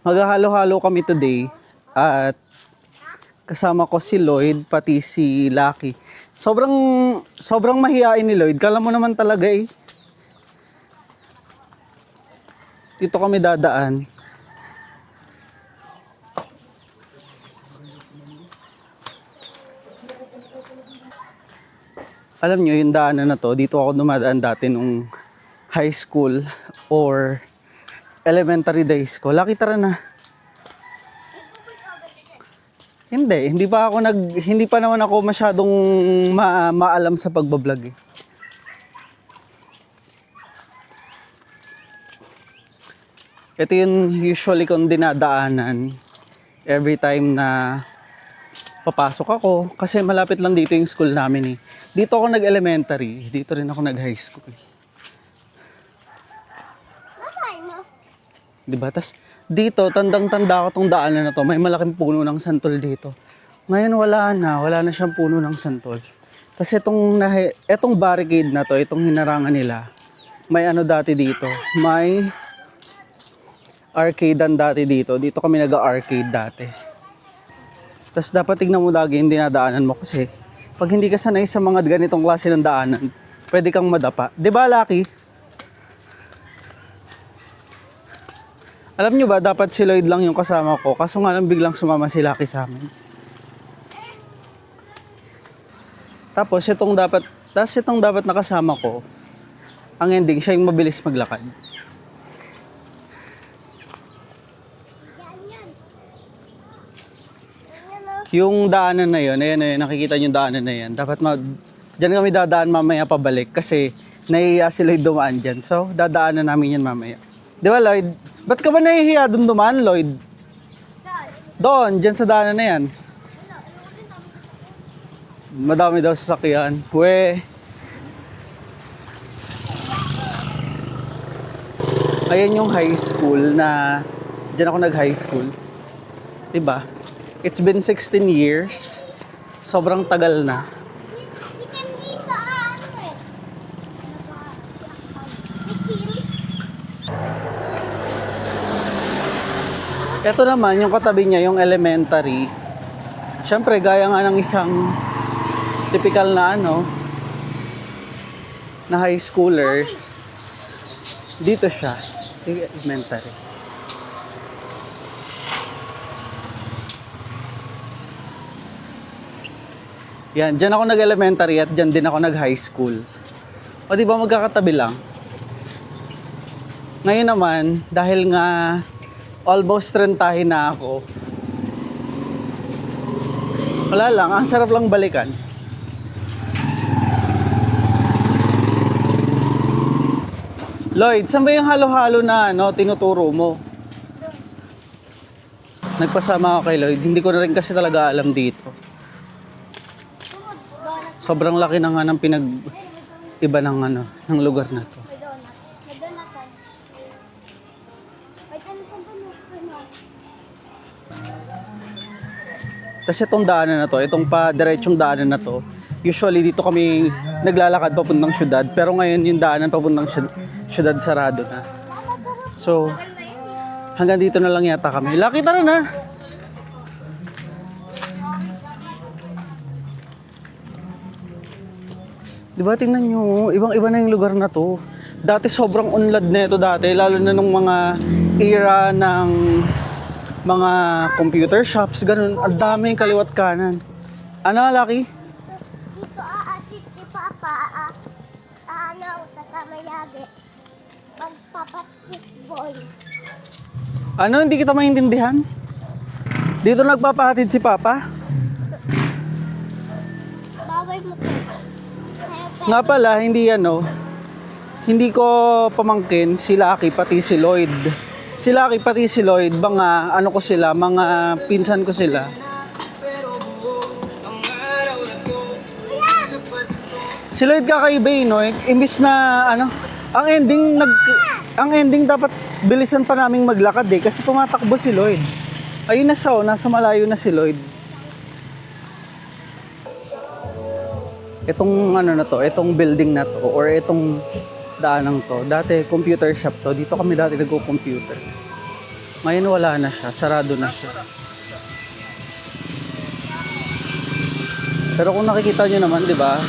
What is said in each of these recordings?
Maghahalo-halo kami today at kasama ko si Lloyd pati si Lucky. Sobrang mahihain ni Lloyd. Kala mo naman talaga eh. Dito kami dadaan. Alam nyo, yung daanan na to, dito ako dumadaan dati nung high school or elementary days ko. Lucky, tara na. Hindi pa naman ako masyadong maalam sa pagbablog eh. Ito yung usually kong dinadaanan every time na papasok ako kasi malapit lang dito yung school namin eh. Dito ako nag-elementary, dito rin ako nag-high school. Diba? Tas dito, tandang-tanda ko tong daanan na to. May malaking puno ng santol dito. Ngayon wala na siyang puno ng santol. Tapos etong barricade na to, itong hinarangan nila, may ano dati dito, may arcadean dati dito. Dito kami nag-arcade dati. Tapos dapat tignan mo lagi yung dinadaanan mo kasi pag hindi ka sanay sa mga ganitong klase ng daanan, pwede kang madapa. Diba, Lucky? Alam nyo ba, dapat si Lloyd lang yung kasama ko. Kaso nga lang biglang sumama si Lucky sa amin. Tapos itong dapat nakasama ko, ang ending, siya yung mabilis maglakad. Yung daanan na yun, ayan, nakikita nyo yung daanan na yan. Dyan kami dadaan mamaya pabalik kasi nahihiya si Lloyd dumaan dyan. So, dadaanan namin yan mamaya. Di ba, Lloyd? Ba't ka ba nahihiya doon dumaan, Lloyd? Saan? Doon, dyan sa daanan na yan. Madami daw sasakyan. Pwe. Ayan yung high school na, dyan ako nag-high school. Diba? It's been 16 years. Sobrang tagal na. Ito naman, yung katabi niya, yung elementary. Siyempre, gaya nga ng isang typical na na high schooler. Dito siya, yung elementary. Yan, dyan ako nag-elementary at dyan din ako nag-high school. O di ba magkakatabi lang? Ngayon naman, dahil nga almost rentahin na ako. Wala lang, ang sarap lang balikan. Lloyd, saan ba yung halo-halo na tinuturo mo? Nagpasama ako kay Lloyd, hindi ko na rin kasi talaga alam dito. Sobrang laki na nga ng pinag-iba ng lugar na to. Kasi itong daanan na to, itong pa-diretsong daanan na to, usually dito kami naglalakad papuntang syudad, pero ngayon yung daanan papuntang syudad sarado na. So, hanggang dito na lang yata kami. Lucky, tara na! Diba, tingnan nyo, ibang-iba na yung lugar na to. Dati sobrang unlad na ito dati, lalo na nung mga era ng mga computer shops, ganun. Ang daming kaliwat kanan. Ano, Lucky? Dito aatit si Papa, kasama yagi. Magpapatikboy. Ano, hindi kita maintindihan? Dito nagpapahatid si Papa? Bawal mo po. Nga pala, hindi ko pamangkin si Lucky pati si Lloyd. Si Lucky pati si Lloyd, mga pinsan ko sila. Si Lloyd kakaiba no? Imbis na ang ending dapat bilisan pa naming maglakad eh kasi tumatakbo si Lloyd. Ayun na siya, nasa malayo na si Lloyd. Itong itong building na to or itong daanang to, dati computer shop to. Dito kami dati nagko-computer. Ngayon wala na siya, sarado na siya. Pero kung nakikita nyo naman, di ba?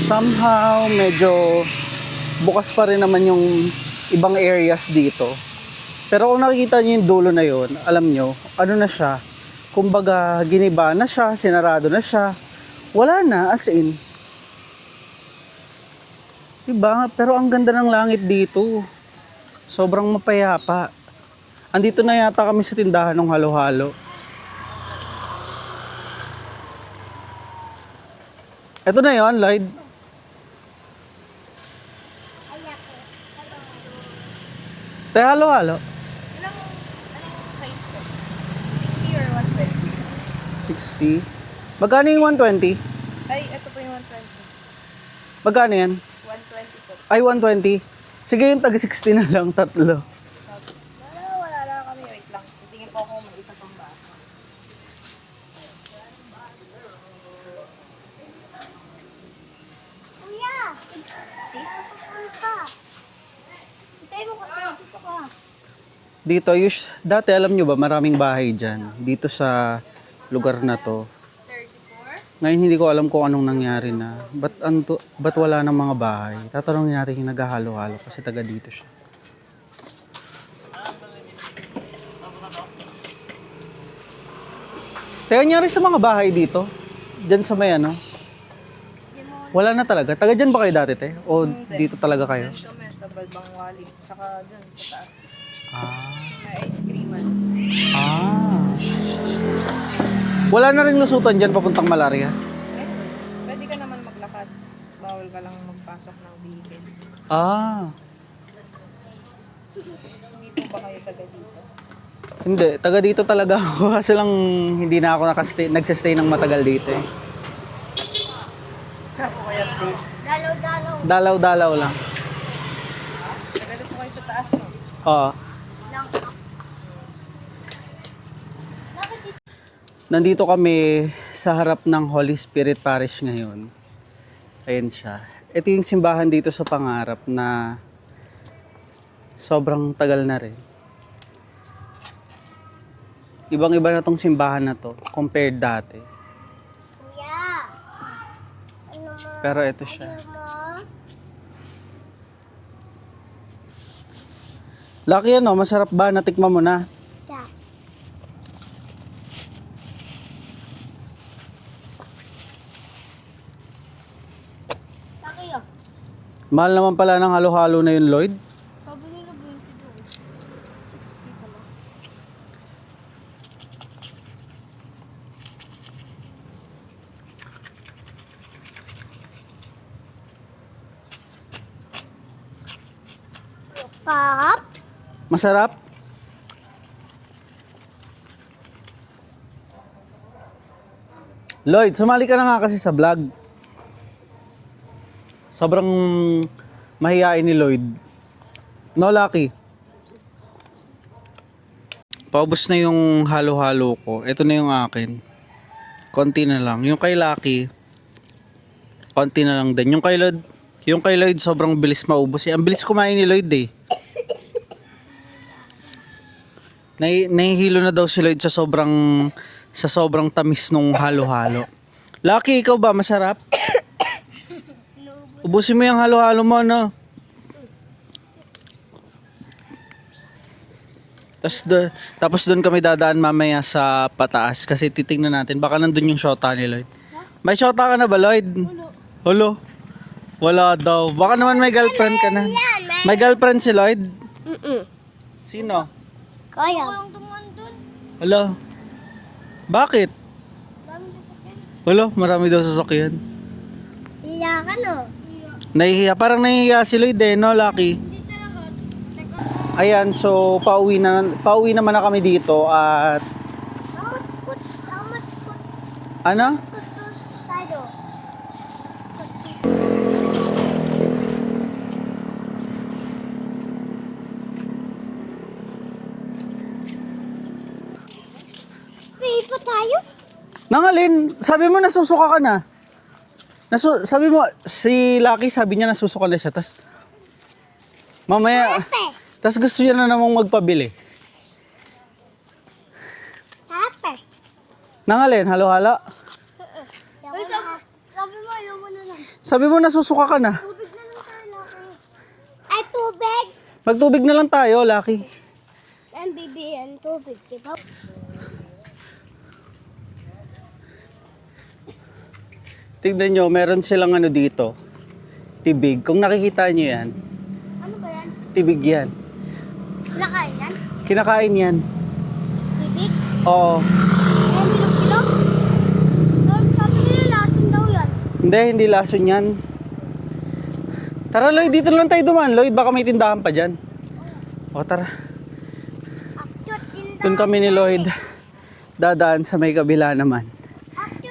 Somehow, medyo bukas pa rin naman yung ibang areas dito. Pero kung nakikita nyo yung dulo na yun, alam nyo, ano na siya? Kumbaga, giniba na siya, sinarado na siya. Wala na, as in. Diba? Pero ang ganda ng langit dito. Sobrang mapayapa. Andito na yata kami sa tindahan ng halo-halo. Ito na yon, Lloyd. Tayo halo-halo. Anong size po? 60 or 120? 60. Magkano yung 120? Ay, ito po yung 120. Magkano yan? 120 po. Ay, 120. Sige, yung tag 60 na lang, tatlo. Wala lang kami. Wait lang. Titingin po ako may isa pang baso. Kuya, 60? Ano ka? Hintay mo kasi dito ka. Dito, dati alam nyo ba, maraming bahay dyan. Dito sa lugar na to. 34? Ngayon hindi ko alam kung anong nangyari na. Ba't wala ng mga bahay? Tatanungin natin yung naghahalo-halo kasi taga dito siya. Tayo nangyari sa mga bahay dito? Diyan sa may ano? Wala na talaga. Taga dyan ba kayo dati, te? O dito talaga kayo? Doon kami sa Balbang Wali. Tsaka doon sa taas. Ah. May ice creaman. Ah. Wala na rin lusutan dyan papuntang malaria? Pwede ka naman maglakad. Bawal ka lang magpasok ng vehicle. Ah. Hindi po ba kayo taga dito? Hindi, taga dito talaga ako. Kasi lang hindi na ako nagsistay ng matagal dito eh. Ako kaya date. Dalaw-dalaw. Dalaw-dalaw lang. Taga doon po kayo sa taas, no? Oo. Lang. Nandito kami sa harap ng Holy Spirit Parish ngayon. Ayan siya. Ito yung simbahan dito sa Pangarap na sobrang tagal na rin. Ibang-iba na tong simbahan na to compared dati. Kuya. Ano mo? Pero ito siya. Ano mo? Lucky ano, masarap ba? Natikman mo na? Yeah. Takiyo. Mahal naman pala ng halo-halo na yun, Lloyd. Sabi nila 20 doon. 60 pala. Pop. Masarap? Lloyd, sumali ka na nga kasi sa vlog. Sobrang mahihain ni Lloyd. No, Lucky? Paubos na yung halo-halo ko. Ito na yung akin. Konti na lang. Yung kay Lucky, konti na lang din. Yung kay Lloyd sobrang bilis maubos. Ang bilis kumain ni Lloyd eh. Nahihilo na daw si Lloyd sa sobrang tamis nung halo-halo. Lucky, ikaw ba? Masarap? Ubusin mo yung halo-halo mo, no? Tapos doon kami dadaan mamaya sa pataas kasi titingnan natin. Baka nandun yung shota ni Lloyd. May shota ka na ba, Lloyd? Holo? Wala daw. Baka naman may girlfriend ka na. May girlfriend si Lloyd? Sino? Kaya. Walang duman dun. Hala. Bakit? Dami sasakyan. Hala, marami daw sasakyan. Iya ka no? Nahihiya. Parang nahihiya si Lloyd eh, no, Lucky? Ayan, so pauwi naman na kami dito at ano? Tayo. Pa tayo? Nangalin, sabi mo nasusuka ka na. Sabi mo, si Lucky sabi niya nasusuka na siya. Tapos, mamaya, Pepe. tapos gusto niya na namang magpabili. Nangalin, halo-hala. Uy, sabi mo, ayaw mo na lang. Sabi mo nasusuka ka na. Tubig na lang tayo, Lucky. Ay, tubig! Magtubig na lang tayo, Lucky. Ang bibiyan, tubig, diba? Tignan nyo, meron silang ano dito. Tibig. Kung nakikita nyo yan, Ano ba yan? tibig yan. Nakain yan? Kinakain yan. Tubig? Oo. Eh, bilog-bilog? Tapos sabi nila, lason daw yan. Hindi lason yan. Tara Lloyd, dito lang tayo dumaan. Lloyd, baka may tindahan pa dyan. O tara. Aktyot, tindahan. Doon kami ni Lloyd. Dadaan sa may kabila naman.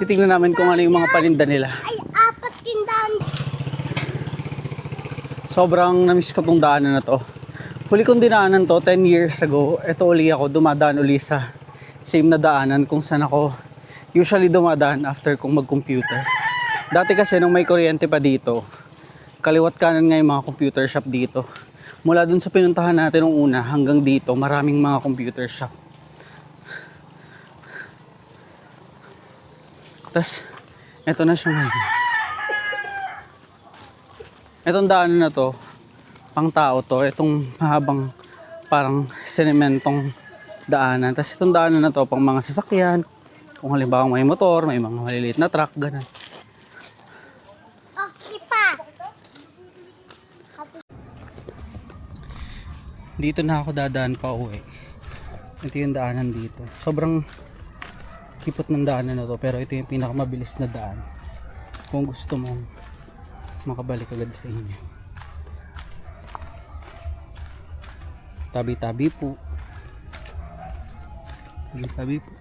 Titignan namin kung ano yung mga paninda nila. Ay, 4 tindahan. Sobrang namiss ko tong daanan na to. Huli kong dinaanan to 10 years ago. Ito uli ako, dumadaan uli sa same na daanan kung saan ako usually dumadaan after kong mag-computer. Dati kasi nung may kuryente pa dito, kaliwat kanan nga yung mga computer shop dito. Mula dun sa pinuntahan natin nung una hanggang dito, maraming mga computer shop. Tapos, eto na siya ngayon. Etong daanan na to, pang tao to, itong mahabang parang sinementong daanan. Tapos itong daanan na to, pang mga sasakyan. Kung halimbawa may motor, may mga maliliit na truck, ganun. Okay pa. Dito na ako dadaan pa uwi. Ito yung daanan dito. Sobrang kipot ng daanan na to, pero ito yung pinakamabilis na daan kung gusto mong makabalik agad sa inyo. Tabi-tabi po. Tabi-tabi po.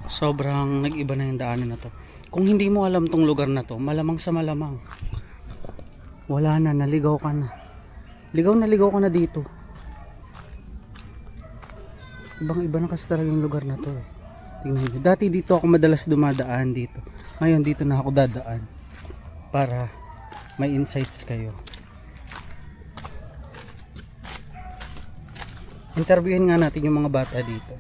Sobrang nag-iba na yung daanan na to. Kung hindi mo alam tong lugar na to, malamang sa malamang wala na, naligaw ka na. Ligaw ka na dito. Ibang iba na kasi talaga yung lugar na to eh. Tingnan nyo. Dati dito ako madalas dumadaan dito. Ngayon dito na ako dadaan. Para may insights kayo. Interviewin nga natin yung mga bata dito.